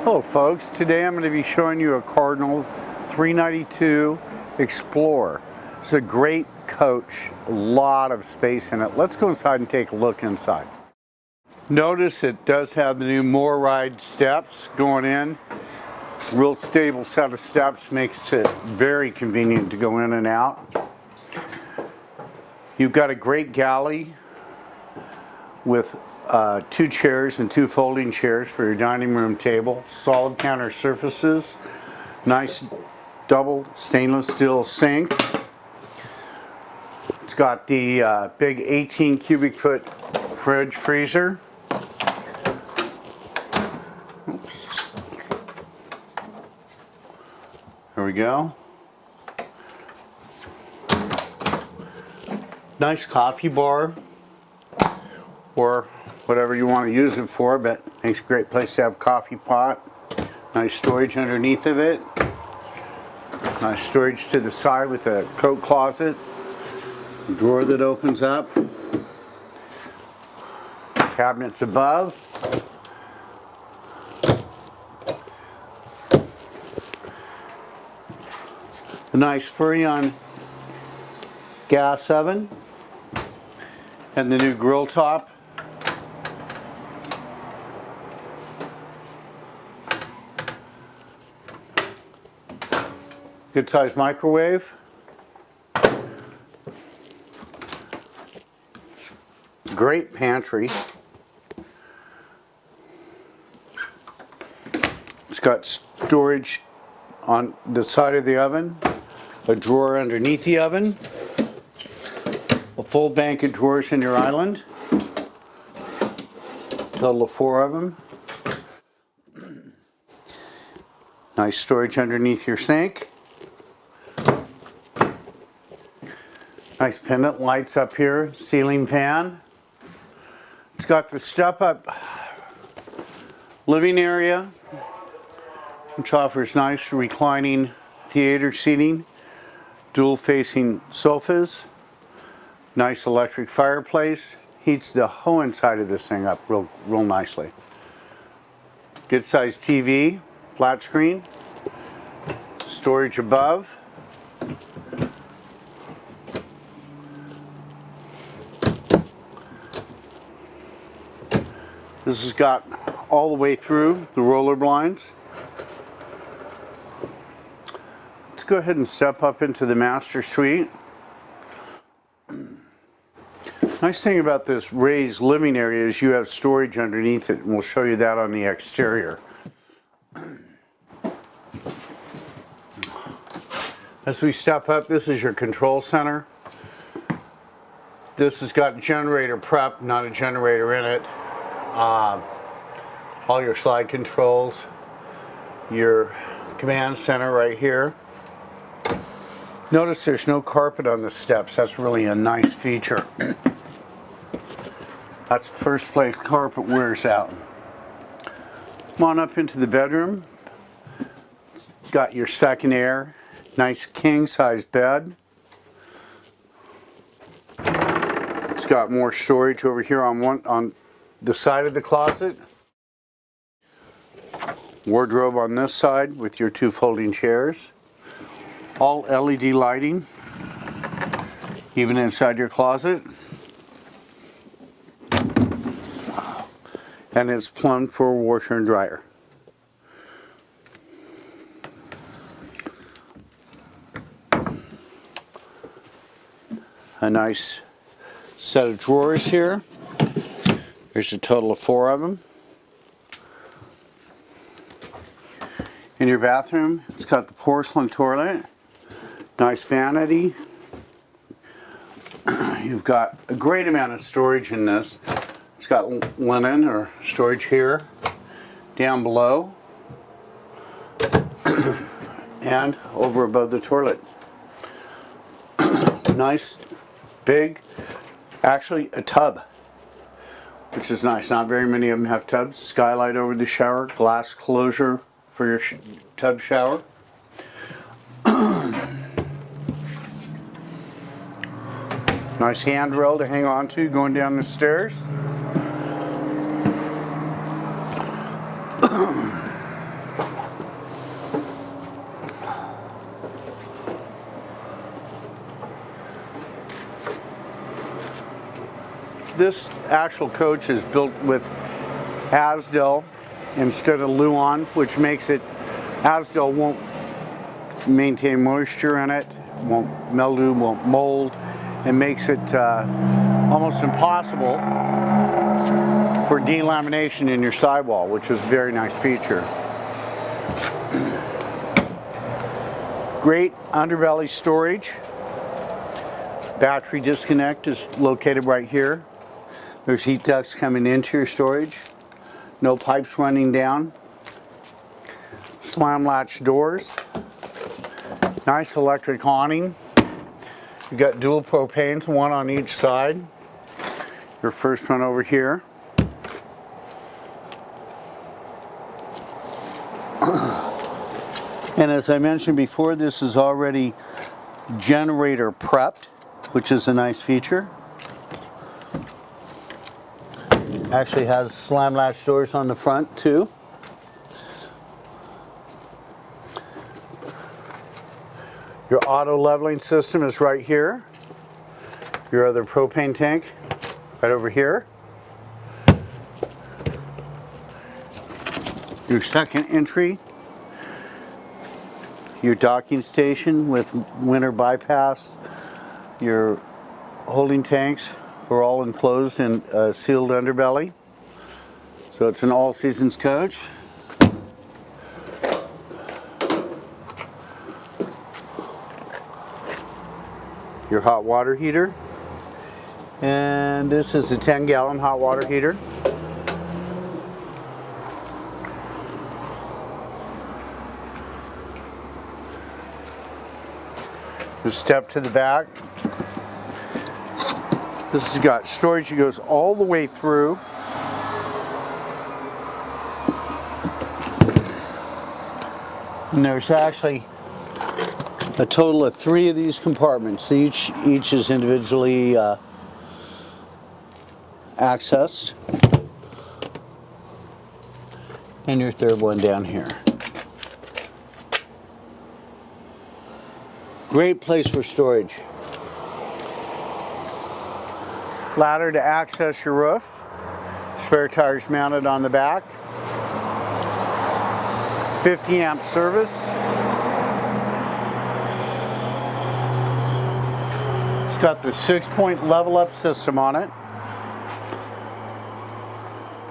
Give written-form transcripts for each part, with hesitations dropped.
Hello folks, today I'm going to be showing you a Cardinal 392 Explorer. It's a great coach, a lot of space in it. Let's go inside and take a look inside. Notice it does have the new More Ride steps going in. Real stable set of steps, makes it very convenient to go in and out. You've got a great galley with 2 chairs and 2 folding chairs for your dining room table. Solid counter surfaces. Nice double stainless steel sink. It's got the big 18 cubic foot fridge freezer. Oops. There we go. Nice coffee bar, or whatever you want to use it for, but makes a great place to have a coffee pot. Nice storage underneath of it. Nice storage to the side with a coat closet. Drawer that opens up. Cabinets above. The nice Furrion gas oven. And the new grill top. Good sized microwave. Great pantry. It's got storage on the side of the oven, a drawer underneath the oven, a full bank of drawers in your island, total of 4 of them. Nice storage underneath your sink. Nice pendant lights up here, ceiling fan. It's got the step-up living area, which offers nice reclining theater seating, dual-facing sofas, nice electric fireplace. Heats the whole inside of this thing up real nicely. Good sized TV, flat screen, storage above. This has got all the way through the roller blinds. Let's go ahead and step up into the master suite. Nice thing about this raised living area is you have storage underneath it, and we'll show you that on the exterior. As we step up, this is your control center. This has got generator prep, not a generator in it. All your slide controls, your command center right here. Notice there's no carpet on the steps. That's really a nice feature. That's the first place carpet wears out. Come on up into the bedroom. Got your second air. Nice king size bed. It's got more storage over here on the side of the closet. Wardrobe on this side with your 2 folding chairs. All LED lighting, even inside your closet. And it's plumbed for a washer and dryer. A nice set of drawers here. There's a total of 4 of them. In your bathroom, it's got the porcelain toilet. Nice vanity. You've got a great amount of storage in this. It's got linen or storage here, down below, and over above the toilet. Nice, big, actually a tub, which is nice. Not very many of them have tubs. Skylight over the shower, glass closure for your tub shower. Nice handrail to hang on to going down the stairs. this actual coach is built with Asdel instead of Luan, which makes it, Asdel won't maintain moisture in it, won't mildew, won't mold. It makes it almost impossible for delamination in your sidewall, which is a very nice feature. Great underbelly storage. Battery disconnect is located right here. There's heat ducts coming into your storage. No pipes running down. Slam latch doors. Nice electric awning. You've got dual propanes, one on each side. Your first one over here. And as I mentioned before, this is already generator prepped, which is a nice feature. Actually has slam latch doors on the front too. Your auto leveling system is right here. Your other propane tank right over here. Your second entry. Your docking station with winter bypass. Your holding tanks are all enclosed in a sealed underbelly. So it's an all seasons coach. Your hot water heater. And this is a 10-gallon hot water heater. Just step to the back. This has got storage that goes all the way through. And there's actually a total of 3 of these compartments. Each is individually accessed. And your third one down here. Great place for storage. Ladder to access your roof. Spare tires mounted on the back. 50 amp service. It's got the 6-point level up system on it.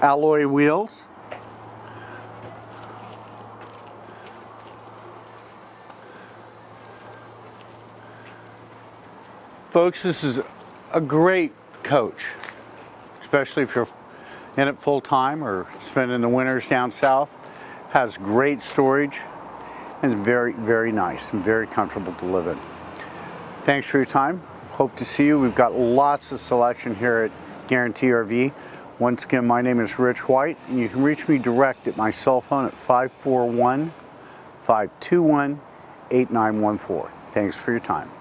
Alloy wheels. Folks, this is a great coach, especially if you're in it full time or spending the winters down south. Has great storage and is very, very nice and very comfortable to live in. Thanks for your time. Hope to see you. We've got lots of selection here at Guarantee RV. Once again, my name is Rich White, and you can reach me direct at my cell phone at 541-521-8914. Thanks for your time.